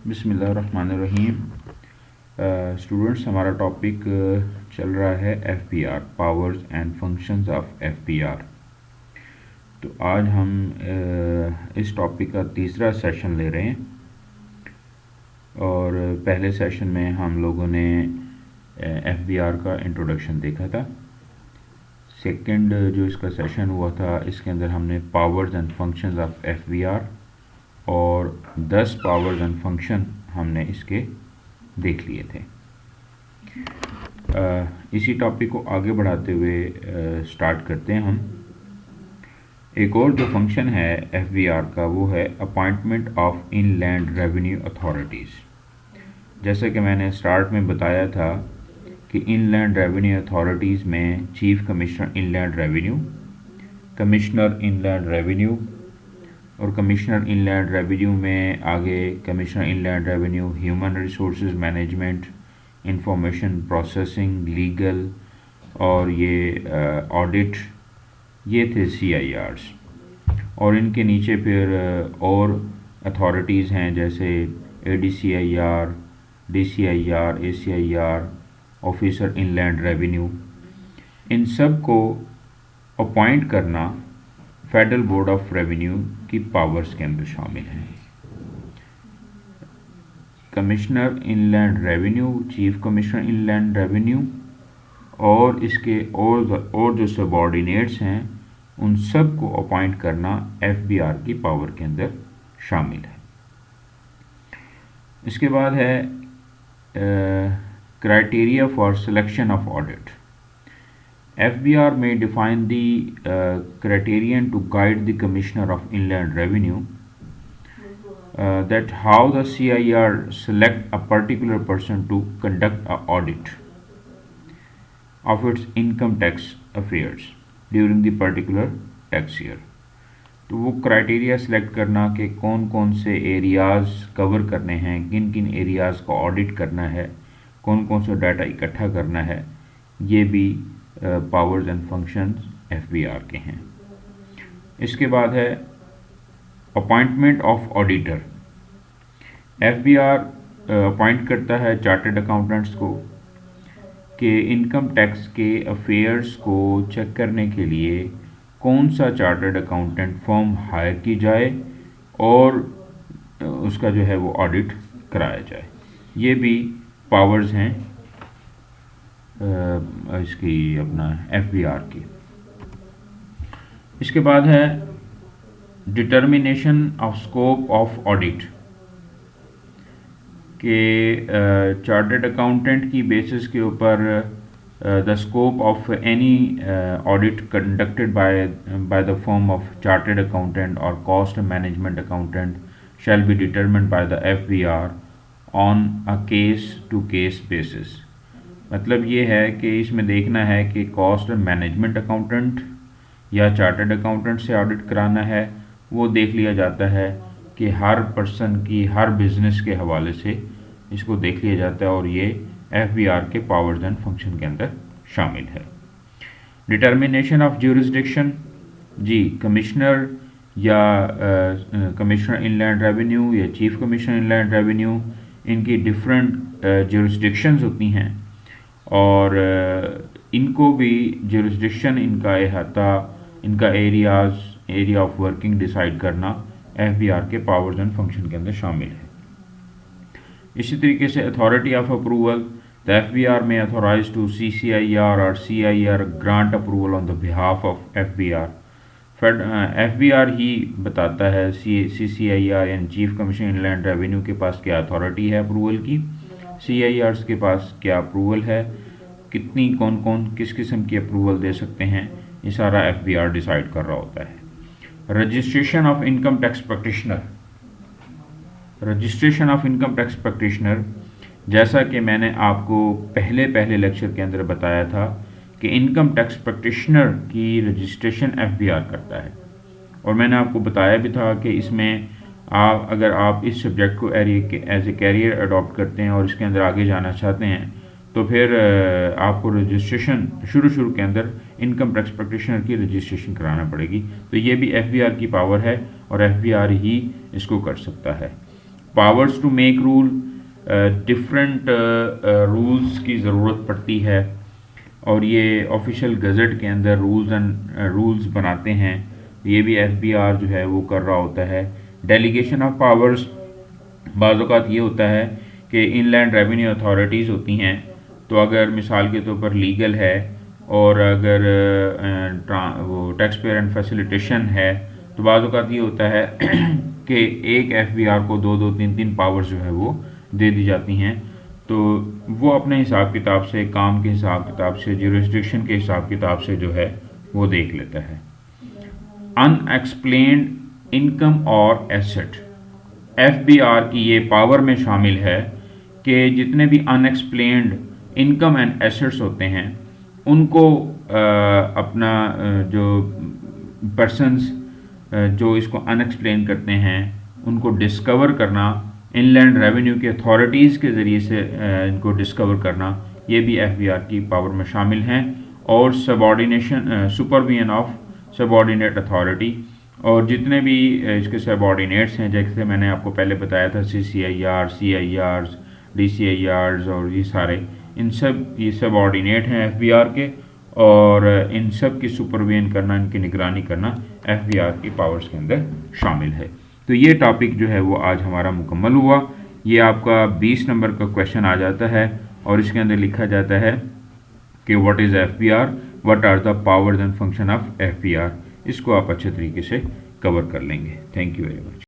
बिस्मिल्लाहिर्रहमानिर्रहीम। स्टूडेंट्स, हमारा टॉपिक चल रहा है FBR, powers and functions of FBR. तो आज हम इस टॉपिक का तीसरा सेशन ले रहे हैं और पहले सेशन में हम लोगों ने एफबीआर का इंट्रोडक्शन देखा था। सेकंड जो इसका सेशन हुआ था, इसके अंदर हमने powers and functions of FBR और 10 पावर्स एंड फंक्शन हमने इसके देख लिए थे। इसी टॉपिक को आगे बढ़ाते हुए स्टार्ट करते हैं हम। एक और जो फंक्शन है एफबीआर का, वो है appointment of inland revenue authorities. जैसा कि मैंने स्टार्ट में बताया था कि इनलैंड रेवेन्यू अथॉरिटीज़ में chief commissioner inland revenue, commissioner inland revenue और कमिश्नर इनलैंड रेवेन्यू में आगे commissioner inland revenue human resources management, information processing, legal और ये ऑडिट, ये थे CIRs। और इनके नीचे फिर और अथॉरिटीज़ हैं जैसे ADCIR, DCIR, ACIR, officer inland revenue. इन सब को अपॉइंट करना फेडरल बोर्ड ऑफ रेवेन्यू की पावर्स के अंदर शामिल है। Commissioner inland revenue, chief commissioner inland revenue और इसके और जो सबऑर्डिनेट्स हैं, उन सब को अपॉइंट करना एफबीआर की पावर के अंदर शामिल है। इसके बाद है criteria for selection of audit. FBR may define the criterion to guide the Commissioner of Inland Revenue that how the CIR select a particular person to conduct an audit of its income tax affairs during the particular tax year। तो वो criteria select करना कि कौन कौन से areas cover करने हैं, किन किन एरियाज़ को ऑडिट करना है, कौन कौन सा डाटा इकट्ठा करना है, ये भी पावर्स एंड फंक्शंस एफबीआर के हैं। इसके बाद है appointment of auditor. FBR appoint करता है चार्टर्ड अकाउंटेंट्स को कि इनकम टैक्स के अफेयर्स को चेक करने के लिए कौन सा चार्टर्ड अकाउंटेंट फर्म हायर की जाए और उसका जो है वो ऑडिट कराया जाए। ये भी पावर्स हैं इसकी अपना एफबीआर की। इसके बाद है determination of scope of audit के चार्टर्ड अकाउंटेंट की बेसिस के ऊपर the scope of any audit conducted by the firm of chartered accountant और cost management accountant shall be determined by the FBR on a case to case basis. मतलब ये है कि इसमें देखना है कि कॉस्ट मैनेजमेंट अकाउंटेंट या चार्टर्ड अकाउंटेंट से ऑडिट कराना है, वो देख लिया जाता है कि हर पर्सन की हर बिजनेस के हवाले से इसको देख लिया जाता है और ये एफबीआर के पावर्स एंड फंक्शन के अंदर शामिल है। डिटर्मिनेशन ऑफ ज्यूरिसडिक्शन, जी कमिश्नर या कमिश्नर इनलैंड रेवेन्यू या चीफ कमिश्नर इनलैंड रेवेन्यू, इनकी डिफरेंट ज्यूरिसडिक्शंस होती हैं और इनको भी ज्यूरिसडिक्शन, इनका अहाता, इनका एरिया ऑफ वर्किंग डिसाइड करना एफबीआर के पावर्स एंड फंक्शन के अंदर शामिल है। इसी तरीके से authority of approval, the FBR में अथोराइज टू CCIR और CIR grant approval on the behalf of FBR. FBR ही बताता है CCIR यानी चीफ कमिश्नर इनलैंड रेवेन्यू के पास क्या अथॉरिटी है अप्रूवल की, CIRs के पास क्या अप्रूवल है, कितनी कौन कौन किस किस्म की अप्रूवल दे सकते हैं, ये सारा एफबीआर डिसाइड कर रहा होता है। Registration of income tax practitioner, registration of income tax practitioner, जैसा कि मैंने आपको पहले लेक्चर के अंदर बताया था कि इनकम टैक्स प्रैक्टिशनर की रजिस्ट्रेशन एफबीआर करता है और मैंने आपको बताया भी था कि इसमें अगर आप इस सब्जेक्ट को एज ए कैरियर अडॉप्ट करते हैं और इसके अंदर आगे जाना चाहते हैं तो फिर आपको रजिस्ट्रेशन शुरू के अंदर इनकम टैक्स प्रैक्टिशनर की रजिस्ट्रेशन कराना पड़ेगी। तो ये भी एफबीआर की पावर है और एफबीआर ही इसको कर सकता है। Powers to make rule, different rules की ज़रूरत पड़ती है और ये ऑफिशियल गज़ट के अंदर रूल्स बनाते हैं। ये भी एफबीआर जो है वो कर रहा होता है। डेलीगेशन ऑफ पावर्स, बाज़ औक़ात ये होता है कि इनलैंड रेवेन्यू अथॉरिटीज़ होती हैं, तो अगर मिसाल के तौर पर लीगल है और अगर वो टैक्स पेयर एंड फैसिलिटेशन है, तो बाज़ औक़ात ये होता है कि एक एफबीआर को दो दो तीन तीन पावर्स जो है वो दे दी जाती हैं। तो वो अपने हिसाब किताब से, काम के हिसाब किताब से, ज्यूरिसडिक्शन के हिसाब किताब से जो है वो देख लेता है। अनएक्सप्लेन्ड इनकम और एसेट, एफबीआर की ये पावर में शामिल है कि जितने भी अनएक्सप्लेन्ड इनकम एंड एसेट्स होते हैं उनको अपना जो पर्सन्स जो इसको अनएक्सप्लेन करते हैं उनको डिस्कवर करना, इनलैंड रेवेन्यू की अथॉरिटीज़ के ज़रिए से इनको डिस्कवर करना, ये भी एफबीआर की पावर में शामिल हैं। और subordination, supervision of subordinate authority, और जितने भी इसके सबॉर्डिनेट्स हैं, जैसे मैंने आपको पहले बताया था CCIR, CIRs, DCIRs और ये सारे, इन सब ये सबॉर्डिनेट हैं एफबीआर के, और इन सब की सुपरविजन करना, इनकी निगरानी करना एफबीआर की पावर्स के अंदर शामिल है। तो ये टॉपिक जो है वो आज हमारा मुकम्मल हुआ। ये आपका 20 नंबर का क्वेश्चन आ जाता है और इसके अंदर लिखा जाता है कि what is FBR, what are the powers and function of FBR. इसको आप अच्छे तरीके से कवर कर लेंगे। Thank you very much.